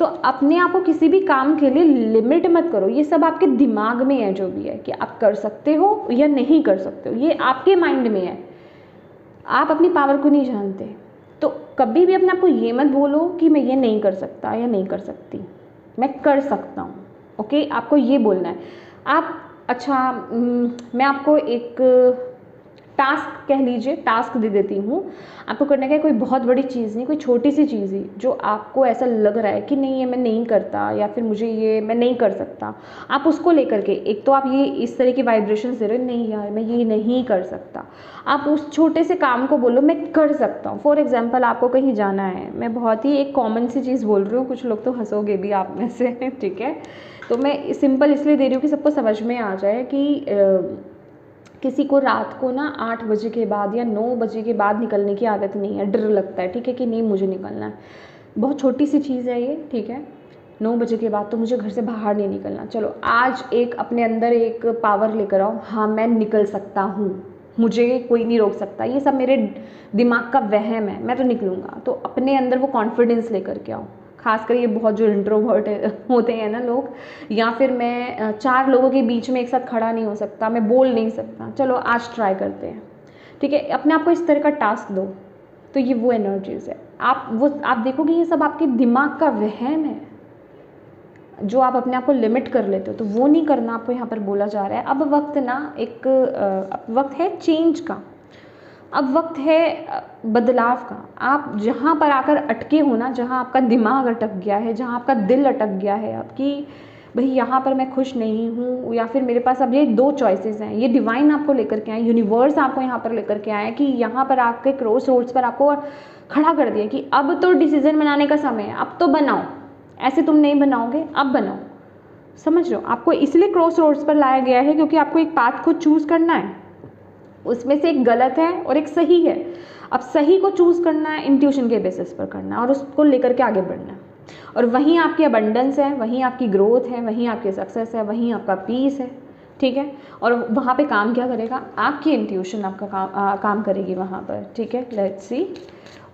तो अपने आप को किसी भी काम के लिए लिमिट मत करो, ये सब आपके दिमाग में है, जो भी है कि आप कर सकते हो या नहीं कर सकते हो, ये आपके माइंड में है, आप अपनी पावर को नहीं जानते। तो कभी भी अपने आप को ये मत बोलो कि मैं ये नहीं कर सकता या नहीं कर सकती, मैं कर सकता हूँ। ओके आपको ये बोलना है। आप अच्छा मैं आपको एक टास्क कह लीजिए, टास्क दे देती हूँ आपको करने का, कोई बहुत बड़ी चीज़ नहीं, कोई छोटी सी चीज़ ही जो आपको ऐसा लग रहा है कि नहीं ये मैं नहीं करता, या फिर मुझे ये मैं नहीं कर सकता, आप उसको लेकर के, एक तो आप ये इस तरह की वाइब्रेशन दे रहे हो, नहीं यार मैं ये नहीं कर सकता, आप उस छोटे से काम को बोलो मैं कर सकता हूँ। फॉर एग्जाम्पल आपको कहीं जाना है, मैं बहुत ही एक कॉमन सी चीज़ बोल रही हूँ, कुछ लोग तो हंसोगे भी आप में से, ठीक है, तो मैं सिंपल इसलिए दे रही हूँ कि सबको समझ में आ जाए कि किसी को रात को ना 8 बजे के बाद या 9 बजे के बाद निकलने की आदत नहीं है, डर लगता है, ठीक है, कि नहीं मुझे निकलना है, बहुत छोटी सी चीज़ है ये, ठीक है, 9 बजे के बाद तो मुझे घर से बाहर नहीं निकलना। चलो आज एक अपने अंदर एक पावर लेकर आओ, हाँ मैं निकल सकता हूँ, मुझे कोई नहीं रोक सकता, ये सब मेरे दिमाग का वहम है, मैं तो निकलूँगा। तो अपने अंदर वो कॉन्फिडेंस लेकर के आओ, खासकर ये बहुत जो इंट्रोवर्ट होते हैं ना लोग, या फिर मैं 4 लोगों के बीच में एक साथ खड़ा नहीं हो सकता, मैं बोल नहीं सकता, चलो आज ट्राई करते हैं, ठीक है, अपने आप को इस तरह का टास्क दो। तो ये वो एनर्जीज है, आप देखोगे ये सब आपके दिमाग का वहम है, जो आप अपने आप को लिमिट कर लेते हो, तो वो नहीं करना आपको यहाँ पर बोला जा रहा है। अब वक्त ना वक्त है चेंज का, अब वक्त है बदलाव का। आप जहाँ पर आकर अटके हो ना, जहाँ आपका दिमाग अटक गया है, जहाँ आपका दिल अटक गया है, आपकी भाई यहाँ पर मैं खुश नहीं हूँ, या फिर मेरे पास अब ये दो चॉइसेस हैं, ये डिवाइन आपको लेकर के आए, यूनिवर्स आपको यहाँ पर लेकर के आए कि यहाँ पर आपके क्रॉस रोड्स पर आपको खड़ा कर दिया कि अब तो डिसीजन बनाने का समय है, अब तो बनाओ, ऐसे तुम नहीं बनाओगे, अब बनाओ। समझ रहे हो, आपको इसलिए क्रॉस रोड्स पर लाया गया है क्योंकि आपको एक पाथ को चूज़ करना है, उसमें से एक गलत है और एक सही है। अब सही को चूज़ करना है, इंट्यूशन के बेसिस पर करना है और उसको लेकर के आगे बढ़ना है, और वहीं आपकी अबंडेंस है, वहीं आपकी ग्रोथ है, वहीं आपकी सक्सेस है, वहीं आपका पीस है। ठीक है, और वहाँ पे काम क्या करेगा, आपकी इंट्यूशन आपका काम करेगी वहाँ पर। ठीक है, लेट्स सी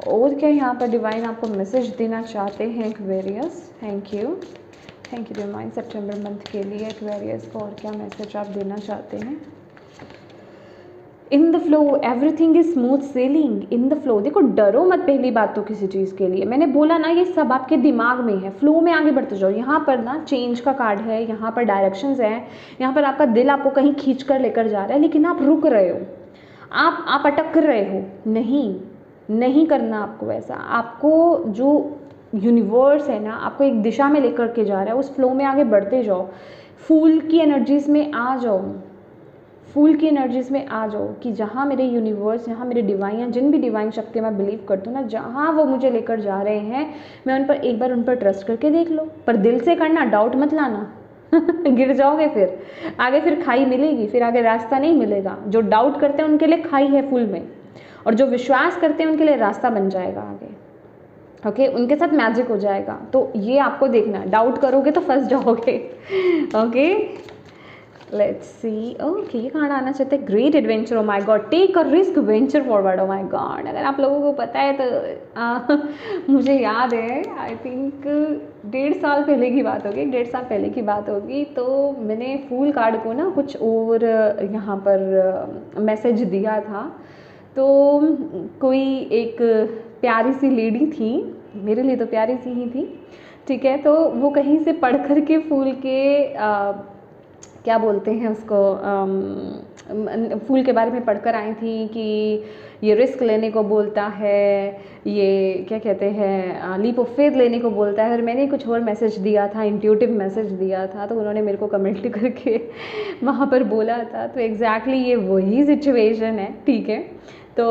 और क्या यहाँ पर डिवाइन आपको मैसेज देना चाहते हैं Aquarius. Thank you divine, September month के लिए एक्वेरियस को और क्या मैसेज आप देना चाहते हैं। In the flow everything is smooth selling, in the flow. देखो डरो मत पहली बात तो किसी चीज़ के लिए, मैंने बोला ना ये सब आपके दिमाग में है, फ्लो में आगे बढ़ते जाओ। यहाँ पर ना चेंज का कार्ड है, यहाँ पर डायरेक्शंस हैं, यहाँ पर आपका दिल आपको कहीं खींच कर लेकर जा रहा है, लेकिन आप रुक रहे हो, आप अटक रहे हो। नहीं करना आपको ऐसा। आपको जो यूनिवर्स है ना आपको एक दिशा में लेकर के जा रहा है, उस फ्लो में आगे बढ़ते जाओ। फूल की एनर्जीज़ में आ जाओ, फूल की एनर्जीज़ में आ जाओ कि जहाँ मेरे यूनिवर्स, यहाँ मेरे डिवाइन, जिन भी डिवाइन शक्ति मैं बिलीव करती हूँ ना, जहाँ वो मुझे लेकर जा रहे हैं, मैं उन पर एक बार उन पर ट्रस्ट करके देख लो, पर दिल से करना, डाउट मत लाना गिर जाओगे, फिर आगे फिर खाई मिलेगी, फिर आगे रास्ता नहीं मिलेगा। जो डाउट करते हैं उनके लिए खाई है फुल में, और जो विश्वास करते हैं उनके लिए रास्ता बन जाएगा आगे। ओके, उनके साथ मैजिक हो जाएगा। तो ये आपको देखना, डाउट करोगे तो फंस जाओगे। Okay, let's see. ओके, ये कहाँ आना चाहते हैं, great adventure. Oh my God, take a risk, venture forward. Oh my God, अगर आप लोगों को पता है तो मुझे याद है, आई थिंक 1.5 साल पहले की बात होगी, 1.5 साल पहले की बात होगी, तो मैंने फूल कार्ड को ना कुछ और यहाँ पर मैसेज दिया था। तो कोई एक प्यारी सी लेडी थी, मेरे लिए तो प्यारी सी ही थी, ठीक है, तो वो कहीं से पढ़ कर के फूल के क्या बोलते हैं उसको, फूल के बारे में पढ़कर आई थी कि ये रिस्क लेने को बोलता है, ये क्या कहते हैं, लीप ऑफ फेथ लेने को बोलता है। और मैंने कुछ और मैसेज दिया था, इंट्यूटिव मैसेज दिया था, तो उन्होंने मेरे को कमेंट करके वहाँ पर बोला था। तो एग्जैक्टली ये वही सिचुएशन है। ठीक है, तो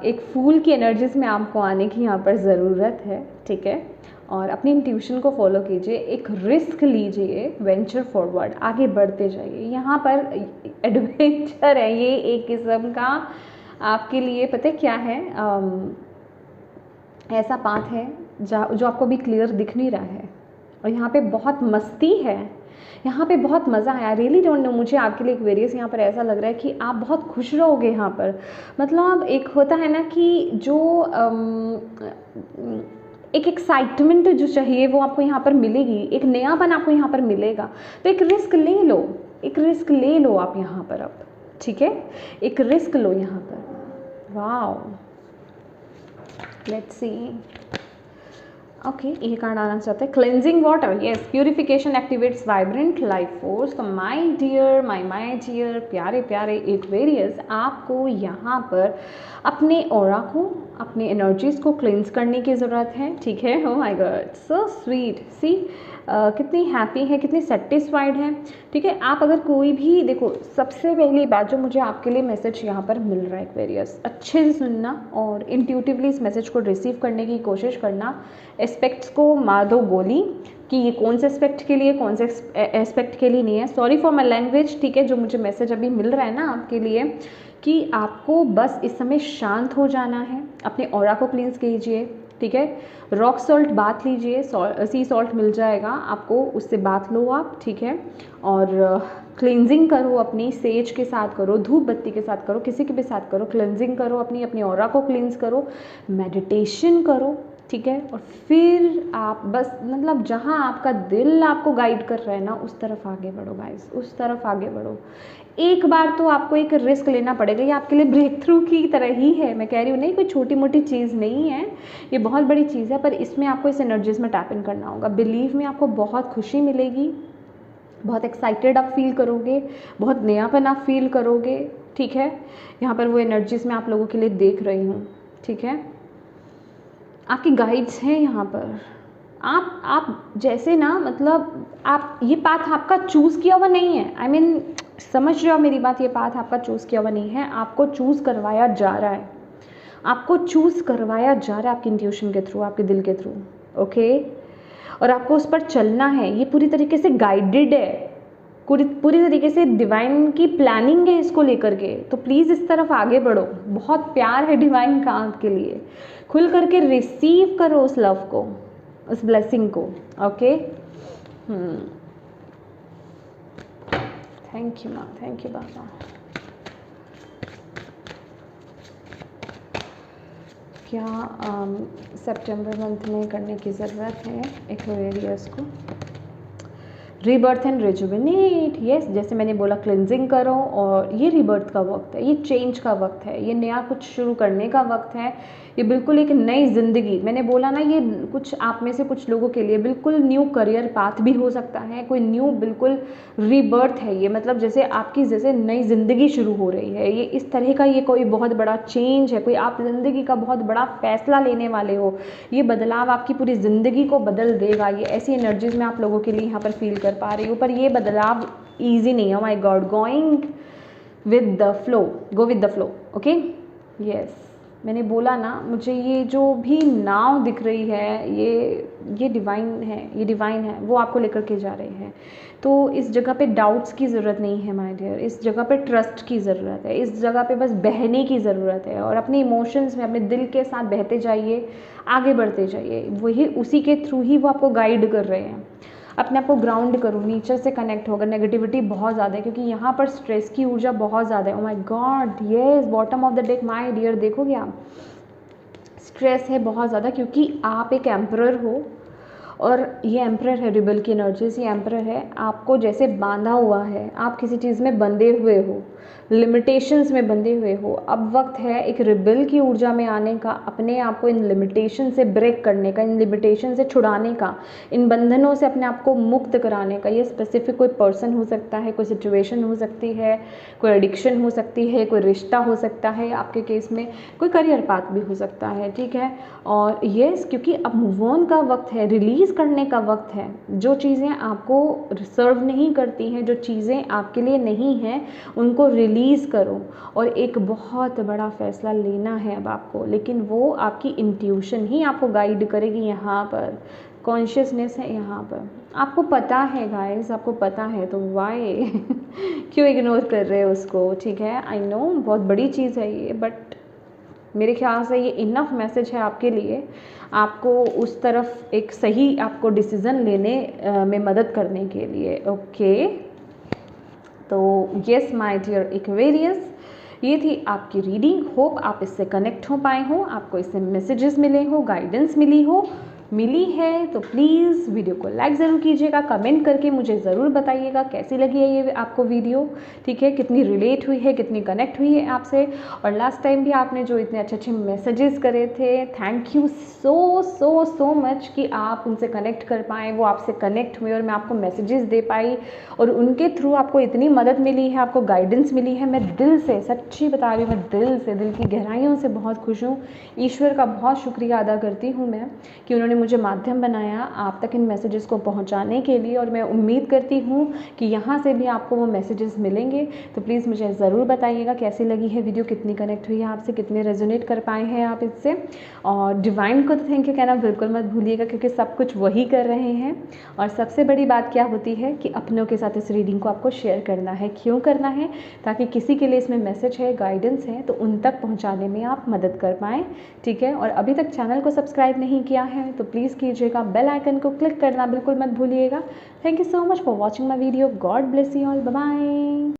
एक फूल की एनर्जीज में आपको आने की यहाँ पर ज़रूरत है। ठीक है, और अपनी इंट्यूशन को फॉलो कीजिए, एक रिस्क लीजिए, वेंचर फॉरवर्ड, आगे बढ़ते जाइए। यहाँ पर एडवेंचर है, ये एक किस्म का आपके लिए पता है क्या है, ऐसा पाथ है जो आपको भी क्लियर दिख नहीं रहा है, और यहाँ पे बहुत मस्ती है, यहाँ पे बहुत मज़ा है। आई रियली डोंट नो, मुझे आपके लिए एक्वेरियस यहाँ पर ऐसा लग रहा है कि आप बहुत खुश रहोगे यहाँ पर। मतलब एक होता है ना कि जो एक एक्साइटमेंट जो चाहिए वो आपको यहाँ पर मिलेगी, एक नयापन आपको यहाँ पर मिलेगा। तो एक रिस्क ले लो, एक रिस्क ले लो आप यहाँ पर अब। ठीक है, एक रिस्क लो यहाँ पर। Wow, let's see. ओके, ये कार्ड आना चाहते हैं, cleansing water. Yes, purification activates vibrant life force. तो माय डियर, माय डियर प्यारे प्यारे एक्वेरियस, आपको यहाँ पर अपने ऑरा को, अपनी एनर्जीज़ को क्लेंज करने की ज़रूरत है। ठीक है, oh my God, so sweet. See कितनी हैप्पी है, कितनी सेटिस्फाइड है। ठीक है, आप अगर कोई भी देखो, सबसे पहली बात जो मुझे आपके लिए मैसेज यहाँ पर मिल रहा है एक्वेरियस, अच्छे से सुनना और इंट्यूटिवली इस मैसेज को रिसीव करने की कोशिश करना। एस्पेक्ट्स को मार दो गोली कि ये कौन से एस्पेक्ट के लिए, कौन से एस्पेक्ट के लिए नहीं है। Sorry for my language. ठीक है, जो मुझे मैसेज अभी मिल रहा है ना आपके लिए, कि आपको बस इस समय शांत हो जाना है, अपने ऑरा को क्लींस कीजिए। ठीक है, रॉक सॉल्ट बाथ लीजिए, सी सॉल्ट मिल जाएगा आपको, उससे बाथ लो आप। ठीक है, और क्लेंजिंग करो अपनी, सेज के साथ करो, धूप बत्ती के साथ करो, किसी के भी साथ करो, क्लेंजिंग करो अपनी ऑरा को क्लींस करो, मेडिटेशन करो। ठीक है, और फिर आप बस मतलब जहाँ आपका दिल आपको गाइड कर रहा है ना, उस तरफ आगे बढ़ो गाइस, उस तरफ आगे बढ़ो। एक बार तो आपको एक रिस्क लेना पड़ेगा, ये आपके लिए ब्रेक थ्रू की तरह ही है। मैं कह रही हूँ नहीं, कोई छोटी मोटी चीज़ नहीं है, ये बहुत बड़ी चीज़ है, पर इसमें आपको इस एनर्जीज में टैप इन करना होगा। बिलीव में आपको बहुत खुशी मिलेगी, बहुत एक्साइटेड आप फील करोगे, बहुत नयापन आप फील करोगे। ठीक है, यहाँ पर वो एनर्जीज मैं आप लोगों के लिए देख रही हूँ। ठीक है, आपकी गाइड्स हैं यहाँ पर, आप जैसे ना, मतलब आप ये पाथ आपका चूज़ किया हुआ नहीं है। आई मीन समझ रहे हो मेरी बात, ये पाथ आपका चूज़ किया हुआ नहीं है, आपको चूज़ करवाया जा रहा है, आपको चूज़ करवाया जा रहा है आपकी इंट्यूशन के थ्रू, आपके दिल के थ्रू, ओके। और आपको उस पर चलना है, ये पूरी तरीके से गाइडेड है, पूरी तरीके से डिवाइन की प्लानिंग है इसको लेकर के। तो प्लीज़ इस तरफ आगे बढ़ो, बहुत प्यार है डिवाइन का आपके लिए, खुल करके रिसीव करो उस लव को, उस ब्लेसिंग को, ओके। थैंक यू माँ, थैंक यू बाबा। क्या सितंबर मंथ में करने की ज़रूरत है एक्वेरियस को? रीबर्थ एंड रिजुविनेट, यस, जैसे मैंने बोला क्लिनजिंग करो, और ये रीबर्थ का वक्त है, ये चेंज का वक्त है, ये नया कुछ शुरू करने का वक्त है, ये बिल्कुल एक नई ज़िंदगी। मैंने बोला ना, ये कुछ आप में से कुछ लोगों के लिए बिल्कुल न्यू करियर पाथ भी हो सकता है, कोई न्यू बिल्कुल रीबर्थ है ये, मतलब जैसे आपकी जैसे नई ज़िंदगी शुरू हो रही है, ये इस तरह का ये कोई बहुत बड़ा चेंज है, कोई आप ज़िंदगी का बहुत बड़ा फैसला लेने वाले हो, ये बदलाव आपकी पूरी ज़िंदगी को बदल देगा। ये ऐसी एनर्जीज में आप लोगों के लिए यहाँ पर फील कर पा रही हूँ, पर ये बदलाव ईजी नहीं है। My God, going with the flow, go with the flow, okay, yes. मैंने बोला ना, मुझे ये जो भी नाव दिख रही है, ये डिवाइन है, ये डिवाइन है, वो आपको लेकर के जा रहे हैं। तो इस जगह पे डाउट्स की ज़रूरत नहीं है माय डियर, इस जगह पे ट्रस्ट की ज़रूरत है, इस जगह पे बस बहने की ज़रूरत है, और अपने इमोशंस में अपने दिल के साथ बहते जाइए, आगे बढ़ते जाइए, वही उसी के थ्रू ही वो आपको गाइड कर रहे हैं। अपने आप को ग्राउंड करो, नेचर से कनेक्ट होगा। नेगेटिविटी बहुत ज़्यादा है, क्योंकि यहाँ पर स्ट्रेस की ऊर्जा बहुत ज़्यादा है। Oh my God, yes, bottom of the deck my dear, देखोगे आप, स्ट्रेस है बहुत ज़्यादा, क्योंकि आप एक एम्परर हो, और ये एम्परर है रिबल की एनर्जीज, ये एम्परर है, आपको जैसे बांधा हुआ है, आप किसी चीज़ में बंधे हुए हो, लिमिटेशंस में बंधे हुए हो। अब वक्त है एक रिबल की ऊर्जा में आने का, अपने आप को इन लिमिटेशन से ब्रेक करने का, इन लिमिटेशन से छुड़ाने का, इन बंधनों से अपने आप को मुक्त कराने का। ये स्पेसिफिक कोई पर्सन हो सकता है, कोई सिचुएशन हो सकती है, कोई एडिक्शन हो सकती है, कोई रिश्ता हो सकता है, आपके केस में कोई करियर पाथ भी हो सकता है, ठीक है। और येस, क्योंकि अब मूव ऑन का वक्त है, रिलीज़ करने का वक्त है। जो चीज़ें आपको सर्व नहीं करती हैं, जो चीज़ें आपके लिए नहीं हैं, उनको रिलीज़ करो। और एक बहुत बड़ा फैसला लेना है अब आपको, लेकिन वो आपकी इंट्यूशन ही आपको गाइड करेगी। यहाँ पर कॉन्शियसनेस है, यहाँ पर आपको पता है गाइस, आपको पता है, तो वाई क्यों इग्नोर कर रहे हो उसको, ठीक है। आई नो बहुत बड़ी चीज़ है ये, बट मेरे ख्याल से ये इनफ मैसेज है आपके लिए, आपको उस तरफ एक सही आपको डिसीज़न लेने में मदद करने के लिए, ओके। तो येस माय डियर एक्वेरियस, ये थी आपकी रीडिंग। होप आप इससे कनेक्ट हो पाए हो, आपको इससे मैसेजेस मिले हो, गाइडेंस मिली है तो प्लीज़ वीडियो को लाइक ज़रूर कीजिएगा, कमेंट करके मुझे ज़रूर बताइएगा कैसी लगी है ये आपको वीडियो, ठीक है, कितनी रिलेट हुई है, कितनी कनेक्ट हुई है आपसे। और लास्ट टाइम भी आपने जो इतने अच्छे अच्छे मैसेजेस करे थे, थैंक यू सो मच कि आप उनसे कनेक्ट कर पाएँ, वो आपसे कनेक्ट हुए और मैं आपको मैसेजेस दे पाई, और उनके थ्रू आपको इतनी मदद मिली है, आपको गाइडेंस मिली है। मैं दिल से, सच्ची बता रही हूँ, मैं दिल से, दिल की गहराइयों से बहुत खुश हूँ। ईश्वर का बहुत शुक्रिया अदा करती हूँ मैं कि उन्होंने मुझे माध्यम बनाया आप तक इन मैसेजेस को पहुंचाने के लिए, और मैं उम्मीद करती हूँ कि यहाँ से भी आपको वो मैसेजेस मिलेंगे। तो प्लीज़ मुझे ज़रूर बताइएगा कैसी लगी है वीडियो, कितनी कनेक्ट हुई है आपसे, कितने रेजोनेट कर पाए हैं आप इससे। और डिवाइन को तो थैंक यू कहना बिल्कुल मत भूलिएगा, क्योंकि सब कुछ वही कर रहे हैं। और सबसे बड़ी बात क्या होती है कि अपनों के साथ इस रीडिंग को आपको शेयर करना है। क्यों करना है? ताकि किसी के लिए इसमें मैसेज है, गाइडेंस है, तो उन तक पहुँचाने में आप मदद कर पाएँ, ठीक है। और अभी तक चैनल को सब्सक्राइब नहीं किया है तो प्लीज़ कीजिएगा, बेल आइकन को क्लिक करना बिल्कुल मत भूलिएगा। Thank you so much for watching my video. God bless you all, bye bye.